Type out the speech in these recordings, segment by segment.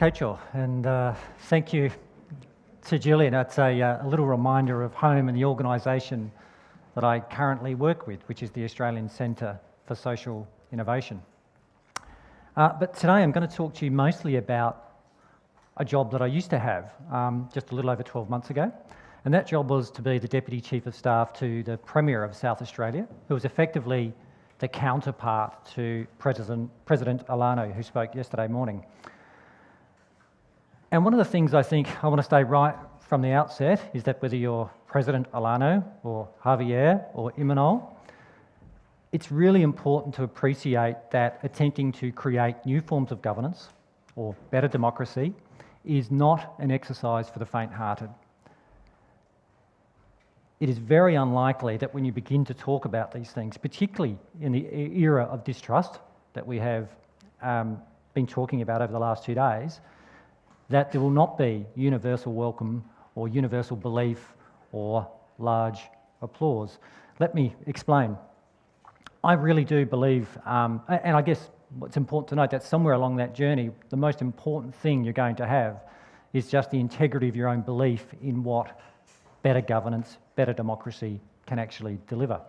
Rachel, and thank you to Gillian. It's a little reminder of home and the organisation that I currently work with, which is the Australian Centre for Social Innovation. But today I'm going to talk to you mostly about a job that I used to have just a little over 12 months ago, and that job was to be the Deputy Chief of Staff to the Premier of South Australia, who was effectively the counterpart to President Alano, who spoke yesterday morning. And one of the things I think I want to say right from the outset is that whether you're President Alano or Javier or Imanol, it's really important to appreciate that attempting to create new forms of governance or better democracy is not an exercise for the faint-hearted. It is very unlikely that when you begin to talk about these things, particularly in the era of distrust that we have been talking about over the last 2 days, that there will not be universal welcome or universal belief or large applause. Let me explain. I really do believe, and I guess what's important to note, that somewhere along that journey, the most important thing you're going to have is just the integrity of your own belief in what better governance, better democracy can actually deliver.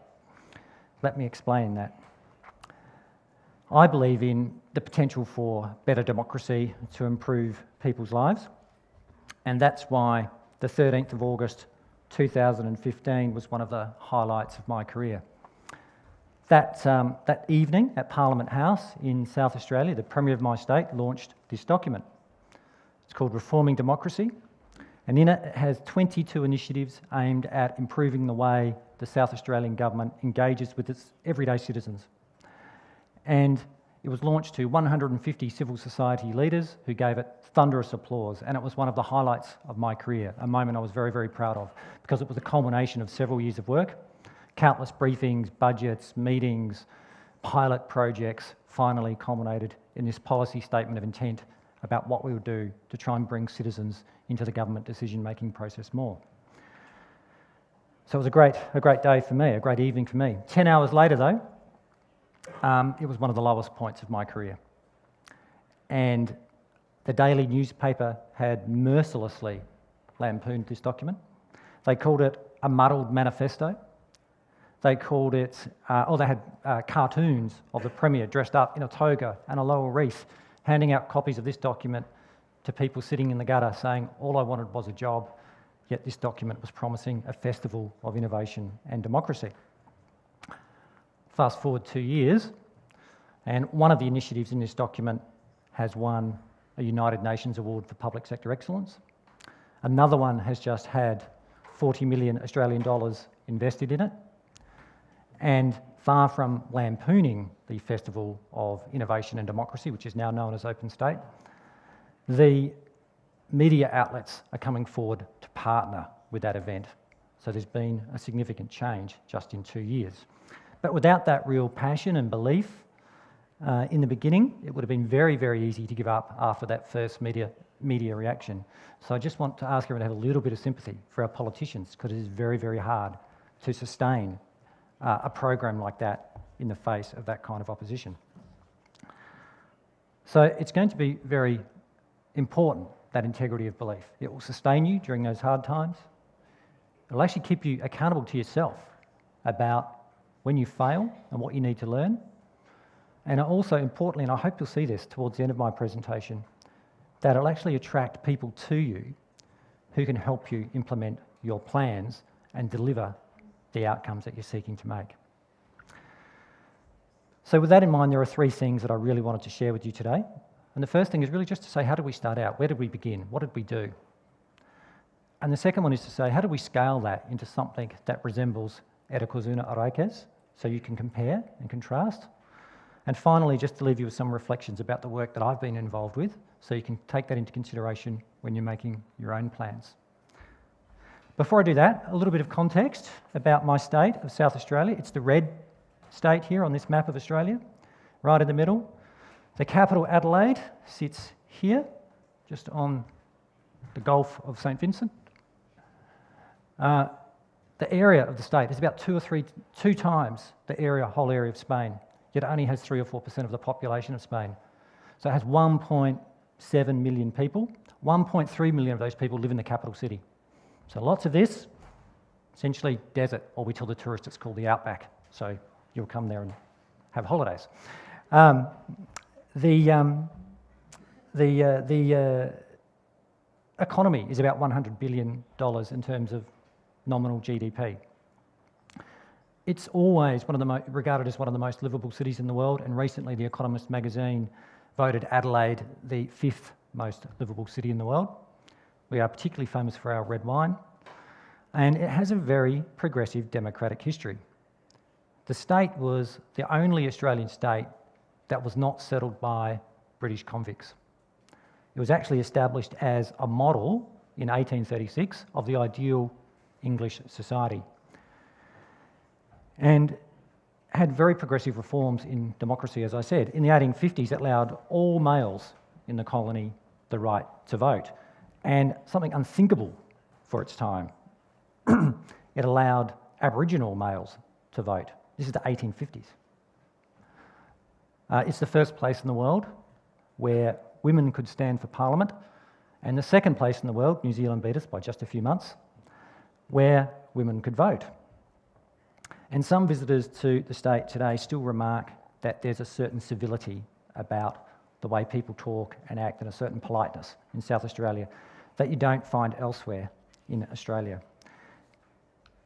Let me explain that. I believe in the potential for better democracy to improve people's lives, and that's why the 13th of August 2015 was one of the highlights of my career. That evening at Parliament House in South Australia, the Premier of my state launched this document. It's called Reforming Democracy, and in it has 22 initiatives aimed at improving the way the South Australian government engages with its everyday citizens. And it was launched to 150 civil society leaders who gave it thunderous applause, and it was one of the highlights of my career, a moment I was very, very proud of, because it was a culmination of several years of work, countless briefings, budgets, meetings, pilot projects, finally culminated in this policy statement of intent about what we would do to try and bring citizens into the government decision-making process more. So it was a great day for me, a great evening for me. 10 hours later, though, it was one of the lowest points of my career. And the daily newspaper had mercilessly lampooned this document. They called it a muddled manifesto. They called it, they had cartoons of the Premier dressed up in a toga and a laurel wreath, handing out copies of this document to people sitting in the gutter saying, all I wanted was a job, yet this document was promising a festival of innovation and democracy. Fast forward 2 years, and one of the initiatives in this document has won a United Nations Award for Public Sector Excellence. Another one has just had 40 million Australian dollars invested in it. And far from lampooning the Festival of Innovation and Democracy, which is now known as Open State, the media outlets are coming forward to partner with that event. So there's been a significant change just in 2 years. But without that real passion and belief in the beginning, it would have been very, very easy to give up after that first media reaction. So I just want to ask everyone to have a little bit of sympathy for our politicians, because it is very, very hard to sustain a program like that in the face of that kind of opposition. So it's going to be very important, that integrity of belief. It will sustain you during those hard times. It'll actually keep you accountable to yourself about when you fail and what you need to learn. And also, importantly, and I hope you'll see this towards the end of my presentation, that it'll actually attract people to you who can help you implement your plans and deliver the outcomes that you're seeking to make. So with that in mind, there are 3 things that I really wanted to share with you today. And the first thing is really just to say, how did we start out? Where did we begin? What did we do? And the second one is to say, how do we scale that into something that resembles Era Kozuna Araikes, so you can compare and contrast? And finally, just to leave you with some reflections about the work that I've been involved with, so you can take that into consideration when you're making your own plans. Before I do that, a little bit of context about my state of South Australia. It's the red state here on this map of Australia, right in the middle. The capital, Adelaide, sits here, just on the Gulf of St. Vincent. The area of the state is about 2 times the whole area of Spain, yet it only has 3 or 4% of the population of Spain. So it has 7 million people. 1.3 million of those people live in the capital city. So lots of this, essentially desert, or we tell the tourists it's called the outback. So you'll come there and have holidays. The economy is about $100 billion in terms of nominal GDP. It's always regarded as one of the most livable cities in the world, and recently The Economist magazine voted Adelaide the 5th most livable city in the world. We are particularly famous for our red wine, and it has a very progressive democratic history. The state was the only Australian state that was not settled by British convicts. It was actually established as a model in 1836 of the ideal English society, and had very progressive reforms in democracy, as I said. In the 1850s, it allowed all males in the colony the right to vote, and something unthinkable for its time, it allowed Aboriginal males to vote. This is the 1850s. It's the first place in the world where women could stand for Parliament, and the second place in the world, New Zealand beat us by just a few months, where women could vote. And some visitors to the state today still remark that there's a certain civility about the way people talk and act, and a certain politeness in South Australia that you don't find elsewhere in Australia.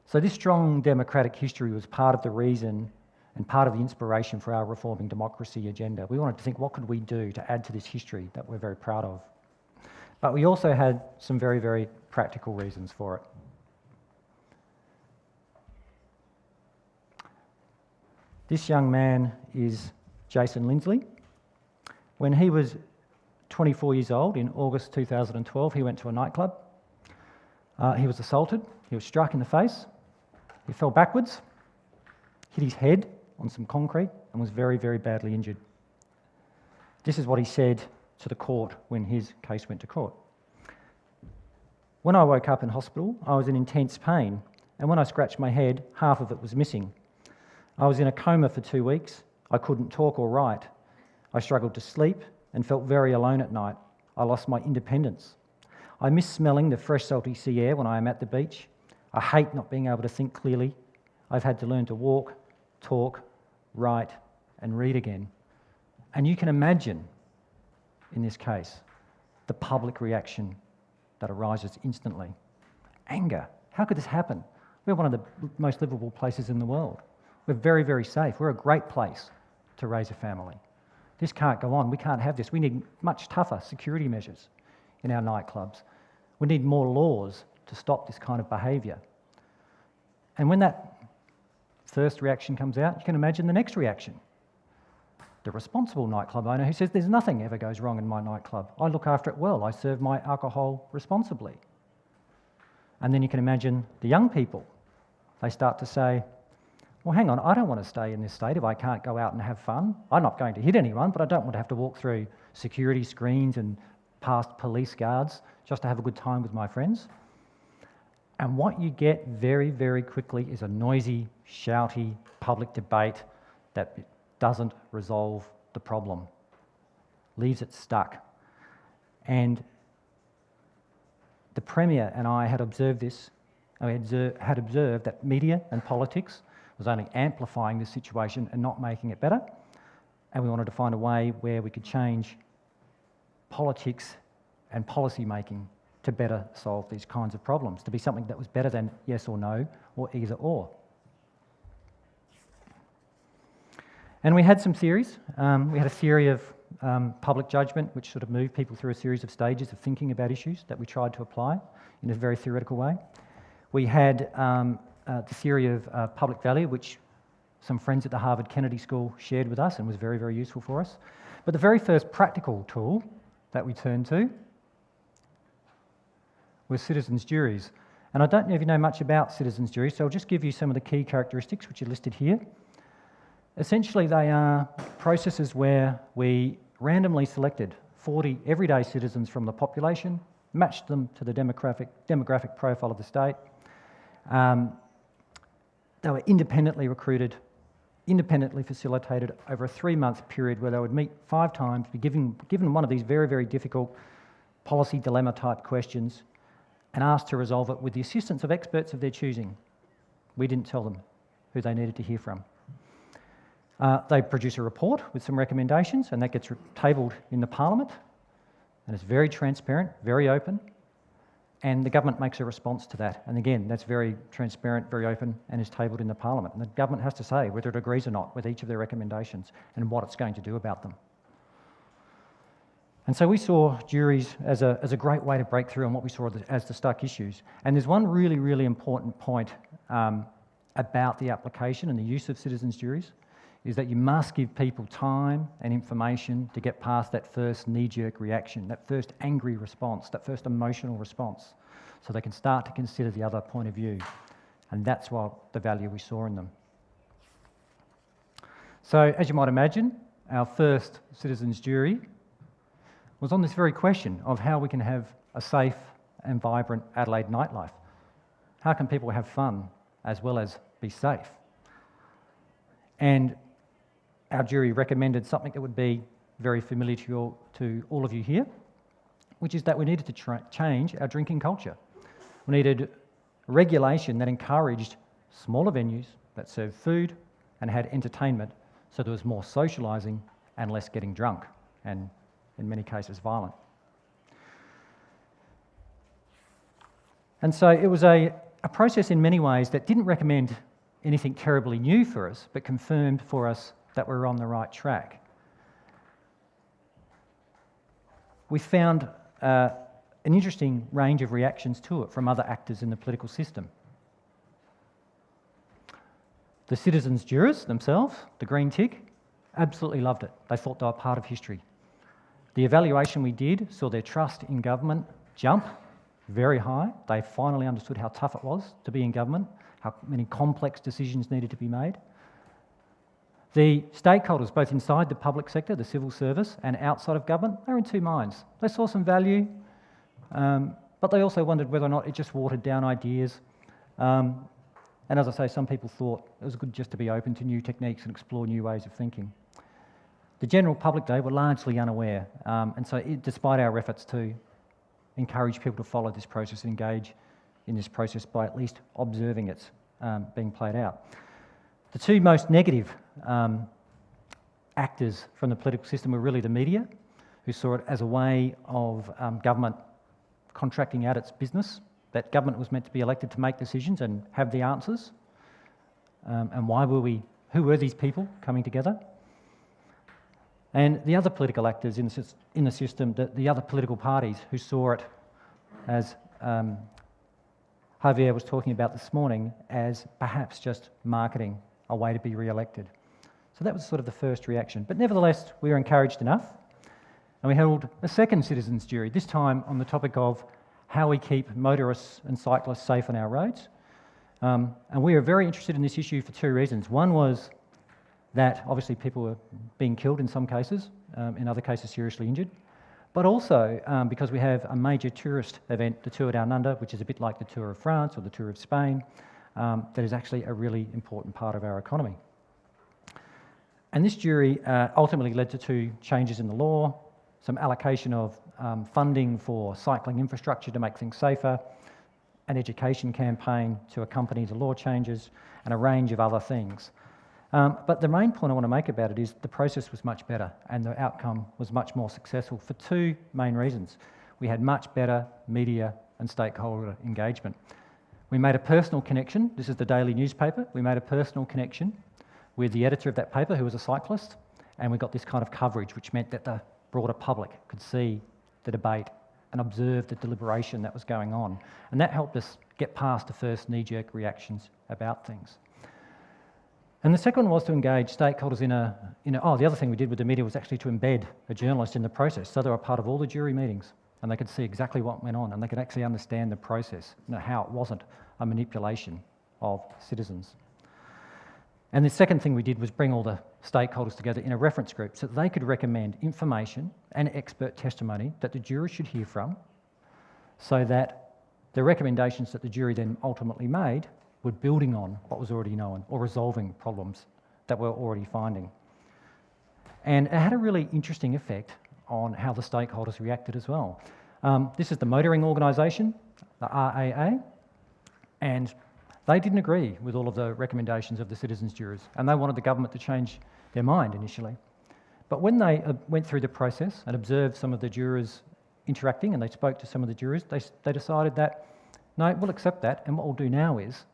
So this strong democratic history was part of the reason and part of the inspiration for our reforming democracy agenda. We wanted to think, what could we do to add to this history that we're very proud of? But we also had some very, very practical reasons for it. This young man is Jason Lindley. When he was 24 years old, in August 2012, he went to a nightclub. He was assaulted, he was struck in the face, he fell backwards, hit his head on some concrete, and was very, very badly injured. This is what he said to the court when his case went to court. When I woke up in hospital, I was in intense pain, and when I scratched my head, half of it was missing. I was in a coma for 2 weeks. I couldn't talk or write. I struggled to sleep and felt very alone at night. I lost my independence. I miss smelling the fresh salty sea air when I am at the beach. I hate not being able to think clearly. I've had to learn to walk, talk, write, and read again. And you can imagine, in this case, the public reaction that arises instantly. Anger. How could this happen? We're one of the most livable places in the world. We're very, very safe. We're a great place to raise a family. This can't go on. We can't have this. We need much tougher security measures in our nightclubs. We need more laws to stop this kind of behaviour. And when that first reaction comes out, you can imagine the next reaction. The responsible nightclub owner who says, there's nothing ever goes wrong in my nightclub. I look after it well. I serve my alcohol responsibly. And then you can imagine the young people. They start to say, well, hang on, I don't want to stay in this state if I can't go out and have fun. I'm not going to hit anyone, but I don't want to have to walk through security screens and past police guards just to have a good time with my friends. And what you get very, very quickly is a noisy, shouty public debate that doesn't resolve the problem, leaves it stuck. And the Premier and I had observed this. We had observed that media and politics was only amplifying this situation and not making it better. And we wanted to find a way where we could change politics and policy making to better solve these kinds of problems, to be something that was better than yes or no, or either or. And we had some theories. We had a theory of public judgment, which sort of moved people through a series of stages of thinking about issues that we tried to apply in a very theoretical way. We had the theory of public value, which some friends at the Harvard Kennedy School shared with us and was very, very useful for us. But the very first practical tool that we turned to was citizens' juries. And I don't know if you know much about citizens' juries, so I'll just give you some of the key characteristics which are listed here. Essentially, they are processes where we randomly selected 40 everyday citizens from the population, matched them to the demographic profile of the state. They were independently recruited independently facilitated over a 3-month period where they would meet 5 times, be given one of these very, very difficult policy dilemma type questions and asked to resolve it with the assistance of experts of their choosing. We didn't tell them who they needed to hear from. They produce a report with some recommendations, and that gets tabled in the Parliament, and it's very transparent, very open, and the government makes a response to that. And again, that's very transparent, very open, and is tabled in the Parliament. And the government has to say whether it agrees or not with each of their recommendations and what it's going to do about them. And so we saw juries as a great way to break through on what we saw as the stuck issues. And there's one really, really important point about the application and the use of citizens' juries, is that you must give people time and information to get past that first knee-jerk reaction, that first angry response, that first emotional response, so they can start to consider the other point of view. And that's what the value we saw in them. So, as you might imagine, our first citizens' jury was on this very question of how we can have a safe and vibrant Adelaide nightlife. How can people have fun as well as be safe? And our jury recommended something that would be very familiar to all of you here, which is that we needed to change our drinking culture. We needed regulation that encouraged smaller venues that served food and had entertainment, so there was more socialising and less getting drunk, and in many cases violent. And so it was a process in many ways that didn't recommend anything terribly new for us, but confirmed for us that we were on the right track. We found an interesting range of reactions to it from other actors in the political system. The citizens' jurors themselves, the green tick, absolutely loved it. They thought they were part of history. The evaluation we did saw their trust in government jump very high. They finally understood how tough it was to be in government, how many complex decisions needed to be made. The stakeholders, both inside the public sector, the civil service, and outside of government, they were in two minds. They saw some value, but they also wondered whether or not it just watered down ideas. And as I say, some people thought it was good just to be open to new techniques and explore new ways of thinking. The general public, though, were largely unaware, and so despite our efforts to encourage people to follow this process and engage in this process by at least observing it being played out. The two most negative actors from the political system were really the media, who saw it as a way of government contracting out its business, that government was meant to be elected to make decisions and have the answers. And who were these people coming together? And the other political actors in the system, the other political parties who saw it as Javier was talking about this morning, as perhaps just marketing a way to be re-elected. So that was sort of the first reaction. But nevertheless, we were encouraged enough, and we held a second citizens' jury, this time on the topic of how we keep motorists and cyclists safe on our roads. And we were very interested in this issue for two reasons. One was that obviously people were being killed in some cases, in other cases seriously injured, but also because we have a major tourist event, the Tour Down Under, which is a bit like the Tour of France or the Tour of Spain, that is actually a really important part of our economy. And this jury ultimately led to two changes in the law, some allocation of funding for cycling infrastructure to make things safer, an education campaign to accompany the law changes, and a range of other things. But the main point I want to make about it is the process was much better and the outcome was much more successful for two main reasons. We had much better media and stakeholder engagement. We made a personal connection. This is the daily newspaper. We made a personal connection with the editor of that paper, who was a cyclist, and we got this kind of coverage, which meant that the broader public could see the debate and observe the deliberation that was going on. And that helped us get past the first knee-jerk reactions about things. And the second one was to engage stakeholders the other thing we did with the media was actually to embed a journalist in the process, so they were part of all the jury meetings, and they could see exactly what went on, and they could actually understand the process, how it wasn't a manipulation of citizens. And the second thing we did was bring all the stakeholders together in a reference group so that they could recommend information and expert testimony that the jury should hear from, so that the recommendations that the jury then ultimately made were building on what was already known or resolving problems that we're already finding. And it had a really interesting effect on how the stakeholders reacted as well. This is the motoring organisation, the RAA, and they didn't agree with all of the recommendations of the citizens' jurors, and they wanted the government to change their mind initially. But when they went through the process and observed some of the jurors interacting, and they spoke to some of the jurors, they decided that, no, we'll accept that, and what we'll do now is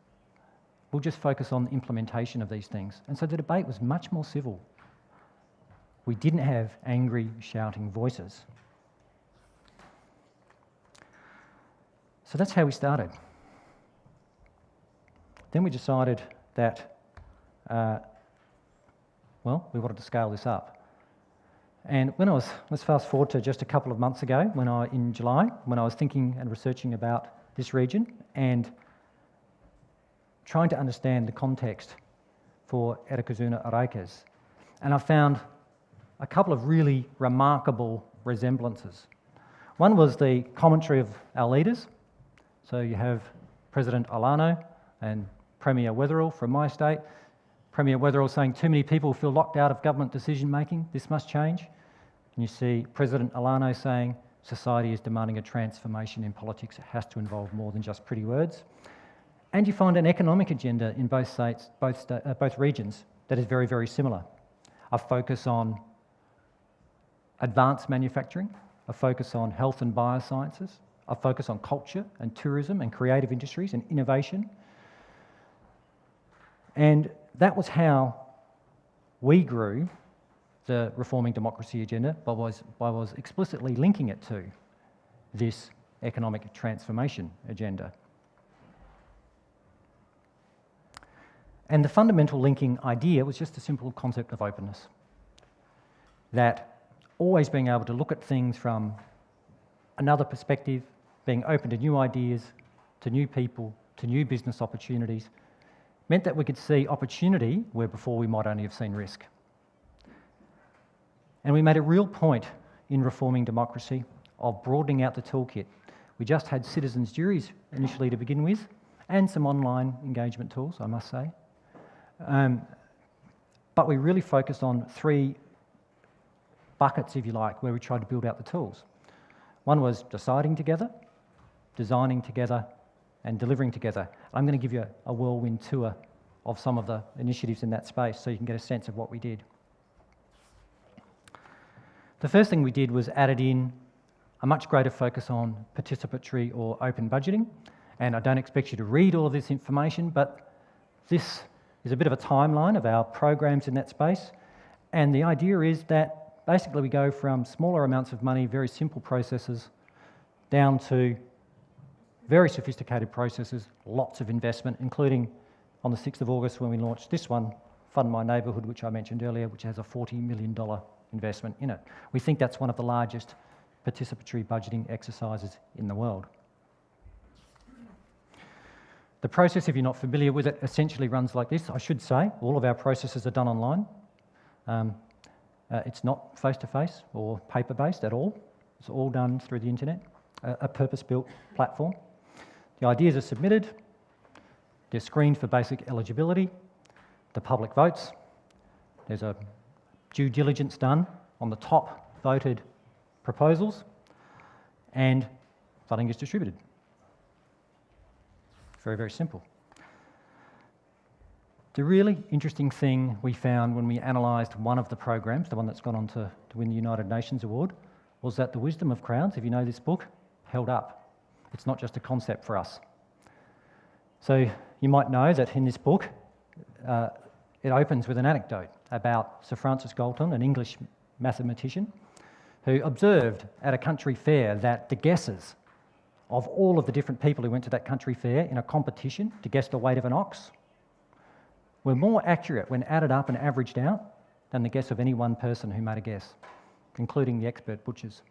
we'll just focus on the implementation of these things. And so the debate was much more civil. We didn't have angry, shouting voices. So that's how we started. Then we decided that, we wanted to scale this up. And let's fast forward to just a couple of months ago, in July, when I was thinking and researching about this region and trying to understand the context for Erekazuna Areikes. And I found a couple of really remarkable resemblances. One was the commentary of our leaders. So you have President Alano and Premier Weatherall from my state. Premier Weatherall saying too many people feel locked out of government decision making, this must change. And you see President Alano saying society is demanding a transformation in politics, it has to involve more than just pretty words. And you find an economic agenda in both states, both regions, that is very, very similar. A focus on advanced manufacturing, a focus on health and biosciences, a focus on culture and tourism and creative industries and innovation. And that was how we grew the Reforming Democracy agenda, by was explicitly linking it to this economic transformation agenda. And the fundamental linking idea was just a simple concept of openness. That always being able to look at things from another perspective, being open to new ideas, to new people, to new business opportunities, meant that we could see opportunity where before we might only have seen risk. And we made a real point in Reforming Democracy of broadening out the toolkit. We just had citizens' juries initially to begin with, and some online engagement tools, I must say. But we really focused on three buckets, if you like, where we tried to build out the tools. One was deciding together, designing together, and delivering together. I'm going to give you a whirlwind tour of some of the initiatives in that space so you can get a sense of what we did. The first thing we did was added in a much greater focus on participatory or open budgeting. And I don't expect you to read all of this information, but this is a bit of a timeline of our programs in that space. And the idea is that basically we go from smaller amounts of money, very simple processes, down to very sophisticated processes, lots of investment, including on the 6th of August when we launched this one, Fund My Neighbourhood, which I mentioned earlier, which has a $40 million investment in it. We think that's one of the largest participatory budgeting exercises in the world. The process, if you're not familiar with it, essentially runs like this. I should say all of our processes are done online. It's not face-to-face or paper-based at all. It's all done through the internet, a purpose-built platform. The ideas are submitted, they're screened for basic eligibility, the public votes, there's a due diligence done on the top voted proposals, and funding is distributed. Very, very simple. The really interesting thing we found when we analysed one of the programs, the one that's gone on to win the United Nations Award, was that the wisdom of crowds, if you know this book, held up. It's not just a concept for us. So you might know that in this book, it opens with an anecdote about Sir Francis Galton, an English mathematician, who observed at a country fair that the guesses of all of the different people who went to that country fair in a competition to guess the weight of an ox were more accurate when added up and averaged out than the guess of any one person who made a guess, including the expert butchers.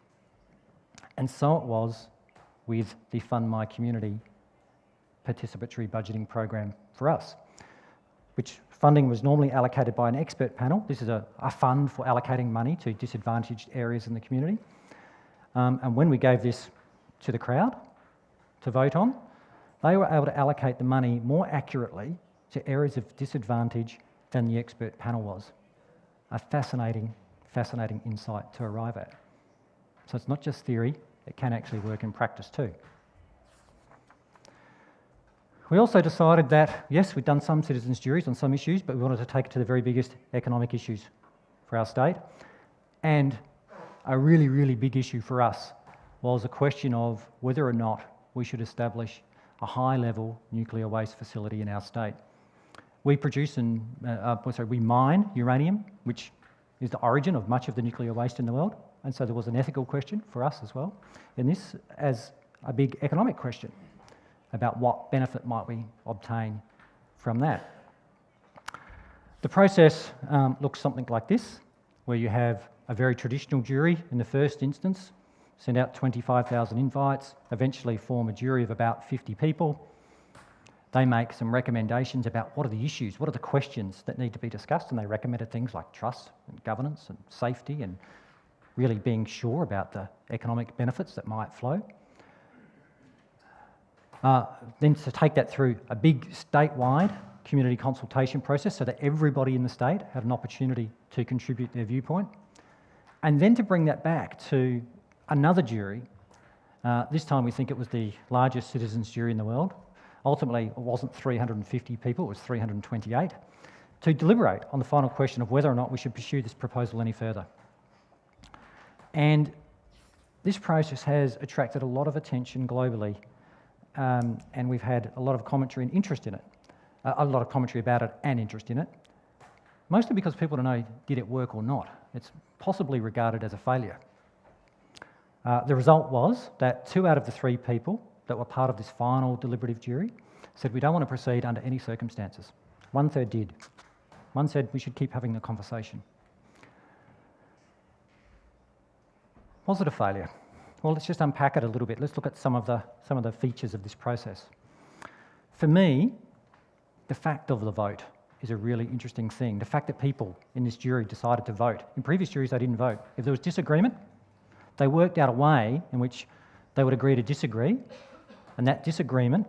And so it was with the Fund My Community participatory budgeting program for us, which funding was normally allocated by an expert panel. This is a fund for allocating money to disadvantaged areas in the community. And when we gave this to the crowd to vote on, they were able to allocate the money more accurately to areas of disadvantage than the expert panel was. A fascinating insight to arrive at. So it's not just theory, it can actually work in practice too. We also decided that, yes, we'd done some citizens' juries on some issues, but we wanted to take it to the very biggest economic issues for our state. And a really, really big issue for us was the question of whether or not we should establish a high-level nuclear waste facility in our state. We produce we mine uranium, which is the origin of much of the nuclear waste in the world, and so there was an ethical question for us as well, and this as a big economic question about what benefit might we obtain from that. The process looks something like this, where you have a very traditional jury in the first instance, send out 25,000 invites, eventually form a jury of about 50 people. They make some recommendations about what are the issues, what are the questions that need to be discussed, and they recommended things like trust and governance and safety and really being sure about the economic benefits that might flow. Then to take that through a big statewide community consultation process so that everybody in the state had an opportunity to contribute their viewpoint. And then to bring that back to another jury. This time we think it was the largest citizens' jury in the world. Ultimately, it wasn't 350 people, it was 328, to deliberate on the final question of whether or not we should pursue this proposal any further. And this process has attracted a lot of attention globally, and we've had a lot of commentary and interest in it, a lot of commentary about it and interest in it, mostly because people don't know, did it work or not? It's possibly regarded as a failure. The result was that 2 out of the 3 people that were part of this final deliberative jury said we don't want to proceed under any circumstances. 1/3 did. 1 said we should keep having the conversation. Was it a failure? Well, let's just unpack it a little bit. Let's look at some of the features of this process. For me, the fact of the vote is a really interesting thing. The fact that people in this jury decided to vote. In previous juries, they didn't vote. If there was disagreement, they worked out a way in which they would agree to disagree, and that disagreement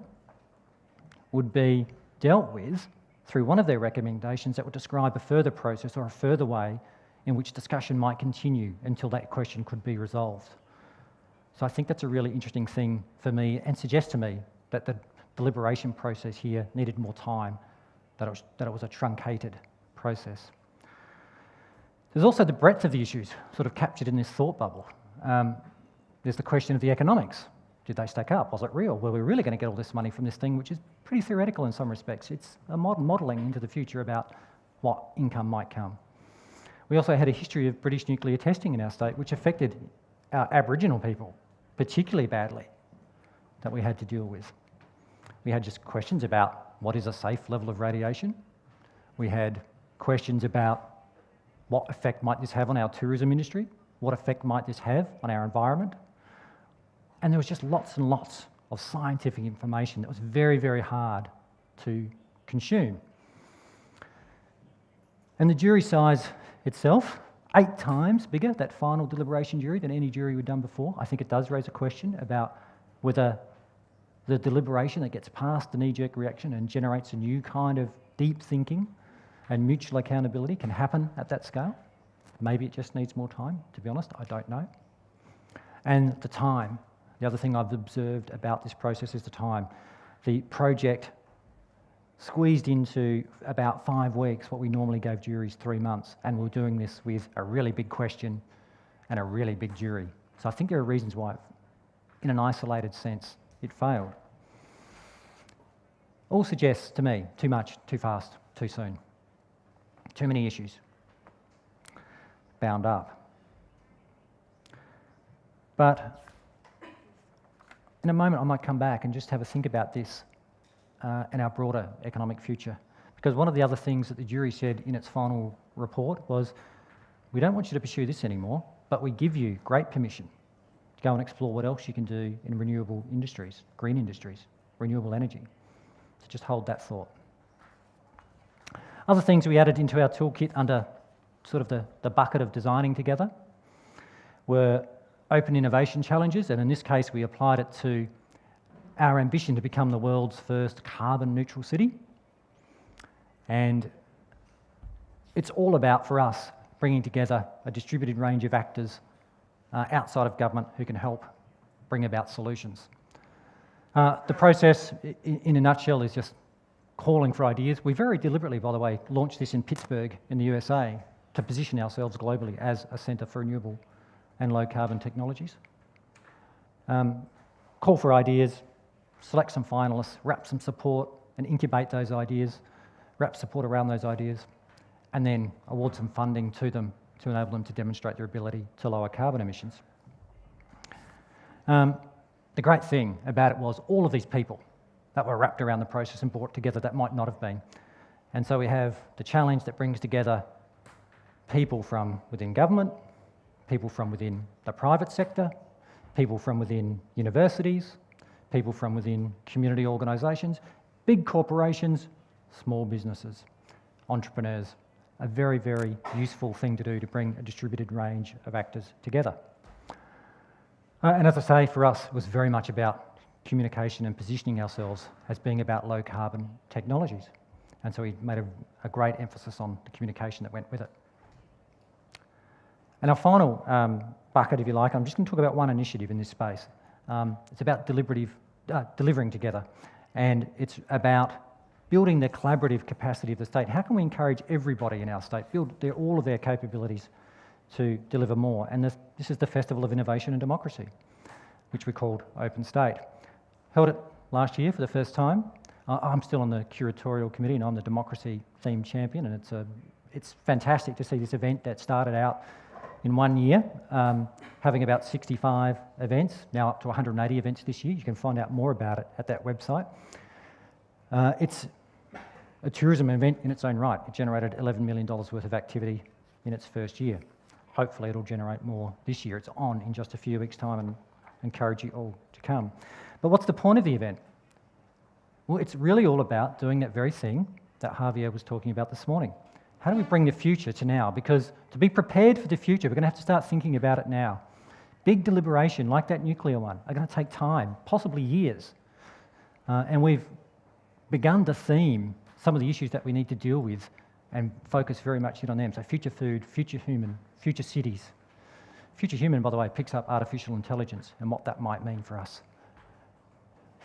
would be dealt with through one of their recommendations that would describe a further process or a further way in which discussion might continue until that question could be resolved. So I think that's a really interesting thing for me, and suggests to me that the deliberation process here needed more time, that it was a truncated process. There's also the breadth of the issues sort of captured in this thought bubble. There's the question of the economics. Did they stack up? Was it real? Were we really going to get all this money from this thing, which is pretty theoretical in some respects? It's a modelling into the future about what income might come. We also had a history of British nuclear testing in our state, which affected our Aboriginal people particularly badly, that we had to deal with. We had just questions about what is a safe level of radiation. We had questions about what effect might this have on our tourism industry? What effect might this have on our environment? And there was just lots and lots of scientific information that was very, very hard to consume. And the jury size itself, 8 times bigger, that final deliberation jury, than any jury we'd done before. I think it does raise a question about whether the deliberation that gets past the knee-jerk reaction and generates a new kind of deep thinking and mutual accountability can happen at that scale. Maybe it just needs more time, to be honest, I don't know. And the time. The other thing I've observed about this process is the time. The project squeezed into about 5 weeks what we normally gave juries 3 months, and we're doing this with a really big question and a really big jury. So I think there are reasons why, in an isolated sense, it failed. All suggests to me too much, too fast, too soon. Too many issues bound up. But in a moment I might come back and just have a think about this and our broader economic future. Because one of the other things that the jury said in its final report was, we don't want you to pursue this anymore, but we give you great permission to go and explore what else you can do in renewable industries, green industries, renewable energy. So just hold that thought. Other things we added into our toolkit under sort of the bucket of designing together were open innovation challenges, and in this case we applied it to our ambition to become the world's first carbon neutral city. And it's all about, for us, bringing together a distributed range of actors outside of government who can help bring about solutions. The process, in a nutshell, is just calling for ideas. We very deliberately, by the way, launched this in Pittsburgh in the USA to position ourselves globally as a centre for renewable and low carbon technologies. Call for ideas, select some finalists, wrap some support and incubate those ideas, wrap support around those ideas, and then award some funding to them to enable them to demonstrate their ability to lower carbon emissions. The great thing about it was all of these people that were wrapped around the process and brought together that might not have been. And so we have the challenge that brings together people from within government, people from within the private sector, people from within universities, people from within community organisations, big corporations, small businesses, entrepreneurs. A very, very useful thing to do to bring a distributed range of actors together. And as I say, for us, it was very much about communication and positioning ourselves as being about low carbon technologies. And so we made a great emphasis on the communication that went with it. And our final bucket, if you like, I'm just going to talk about one initiative in this space. It's about delivering together. And it's about building the collaborative capacity of the state. How can we encourage everybody in our state, build all of their capabilities to deliver more? And this is the Festival of Innovation and Democracy, which we called Open State. Held it last year for the first time. I'm still on the curatorial committee and I'm the democracy themed champion, and it's fantastic to see this event that started out in 1 year, having about 65 events, now up to 180 events this year. You can find out more about it at that website. It's a tourism event in its own right. It generated $11 million worth of activity in its first year. Hopefully it'll generate more this year. It's on in just a few weeks' time, and encourage you all to come. But what's the point of the event? Well, it's really all about doing that very thing that Javier was talking about this morning. How do we bring the future to now? Because to be prepared for the future, we're going to have to start thinking about it now. Big deliberation, like that nuclear one, are going to take time, possibly years. And we've begun to theme some of the issues that we need to deal with and focus very much in on them. So future food, future human, future cities. Future human, by the way, picks up artificial intelligence and what that might mean for us.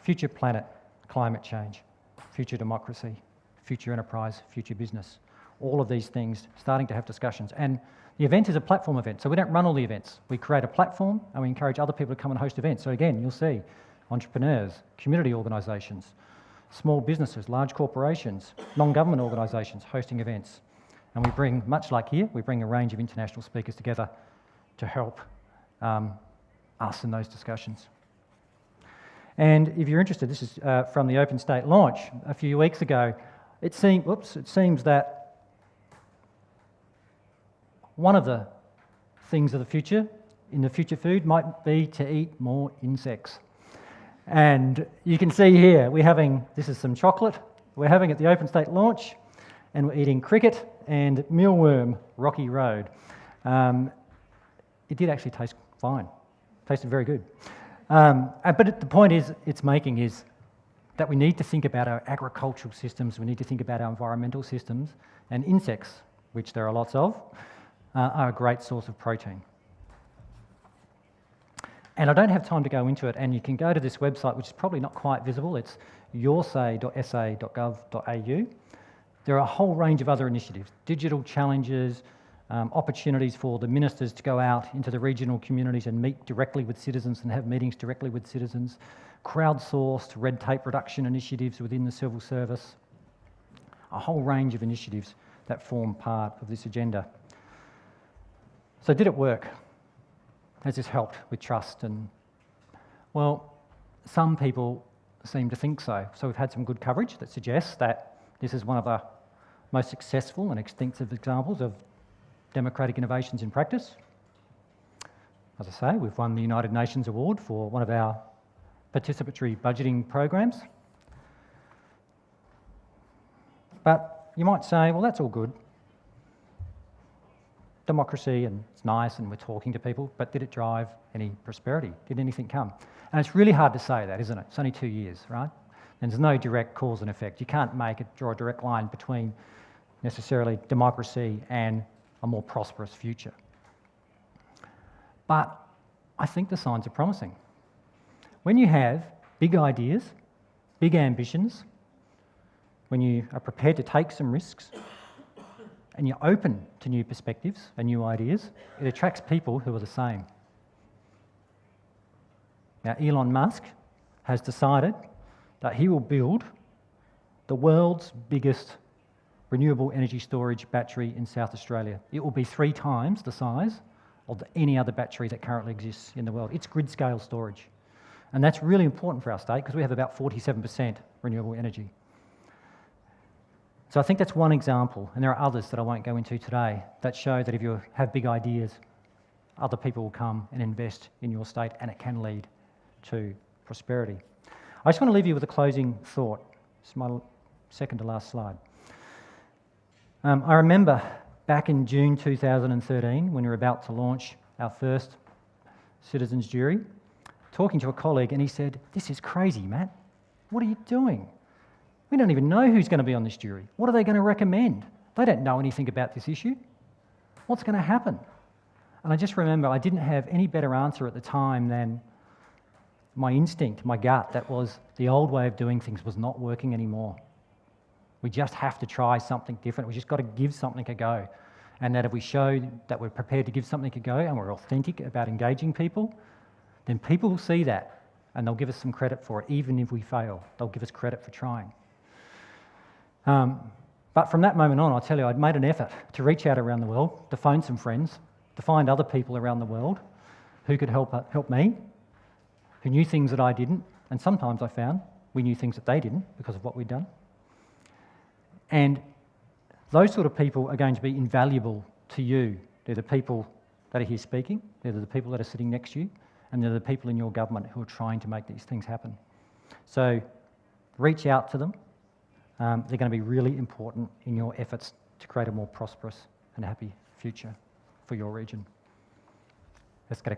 Future planet, climate change, future democracy, future enterprise, future business. All of these things starting to have discussions. And the event is a platform event, so we don't run all the events. We create a platform and we encourage other people to come and host events. So again, you'll see entrepreneurs, community organisations, small businesses, large corporations, non-government organisations hosting events. And we bring, much like here, we bring a range of international speakers together to help us in those discussions. And if you're interested, this is from the Open State launch a few weeks ago. It seems that one of the things of the future, in the future food, might be to eat more insects. And you can see here, this is some chocolate, we're having at the Open State launch, and we're eating cricket and mealworm, Rocky Road. It did actually taste fine, tasted very good. But the point it's making is that we need to think about our agricultural systems, we need to think about our environmental systems, and insects, which there are lots of, are a great source of protein. And I don't have time to go into it, and you can go to this website, which is probably not quite visible. It's yoursay.sa.gov.au. There are a whole range of other initiatives, digital challenges, opportunities for the ministers to go out into the regional communities and meet directly with citizens and have meetings directly with citizens, crowdsourced red tape reduction initiatives within the civil service, a whole range of initiatives that form part of this agenda. So did it work? Has this helped with trust? And well, some people seem to think so. So we've had some good coverage that suggests that this is one of the most successful and extensive examples of democratic innovations in practice. As I say, we've won the United Nations Award for one of our participatory budgeting programs. But you might say, well, that's all good. Democracy, and it's nice, and we're talking to people, but did it drive any prosperity? Did anything come? And it's really hard to say that, isn't it? It's only 2 years, right? And there's no direct cause and effect. You can't draw a direct line between necessarily democracy and a more prosperous future. But I think the signs are promising. When you have big ideas, big ambitions, when you are prepared to take some risks, and you're open to new perspectives and new ideas, it attracts people who are the same. Now, Elon Musk has decided that he will build the world's biggest renewable energy storage battery in South Australia. It will be 3 times the size of any other battery that currently exists in the world. It's grid-scale storage. And that's really important for our state because we have about 47% renewable energy. So I think that's one example, and there are others that I won't go into today, that show that if you have big ideas, other people will come and invest in your state, and it can lead to prosperity. I just want to leave you with a closing thought. It's my second to last slide. I remember back in June 2013, when we were about to launch our first citizens jury, talking to a colleague, and he said, "This is crazy, Matt. What are you doing? We don't even know who's going to be on this jury. What are they going to recommend? They don't know anything about this issue. What's going to happen?" And I just remember I didn't have any better answer at the time than my instinct, my gut, that was the old way of doing things was not working anymore. We just have to try something different. We just got to give something a go. And that if we show that we're prepared to give something a go and we're authentic about engaging people, then people will see that and they'll give us some credit for it. Even if we fail, they'll give us credit for trying. But from that moment on, I'll tell you, I'd made an effort to reach out around the world, to phone some friends, to find other people around the world who could help me, who knew things that I didn't, and sometimes I found we knew things that they didn't because of what we'd done. And those sort of people are going to be invaluable to you. They're the people that are here speaking, they're the people that are sitting next to you, and they're the people in your government who are trying to make these things happen. So reach out to them. They're going to be really important in your efforts to create a more prosperous and happy future for your region. Let's get a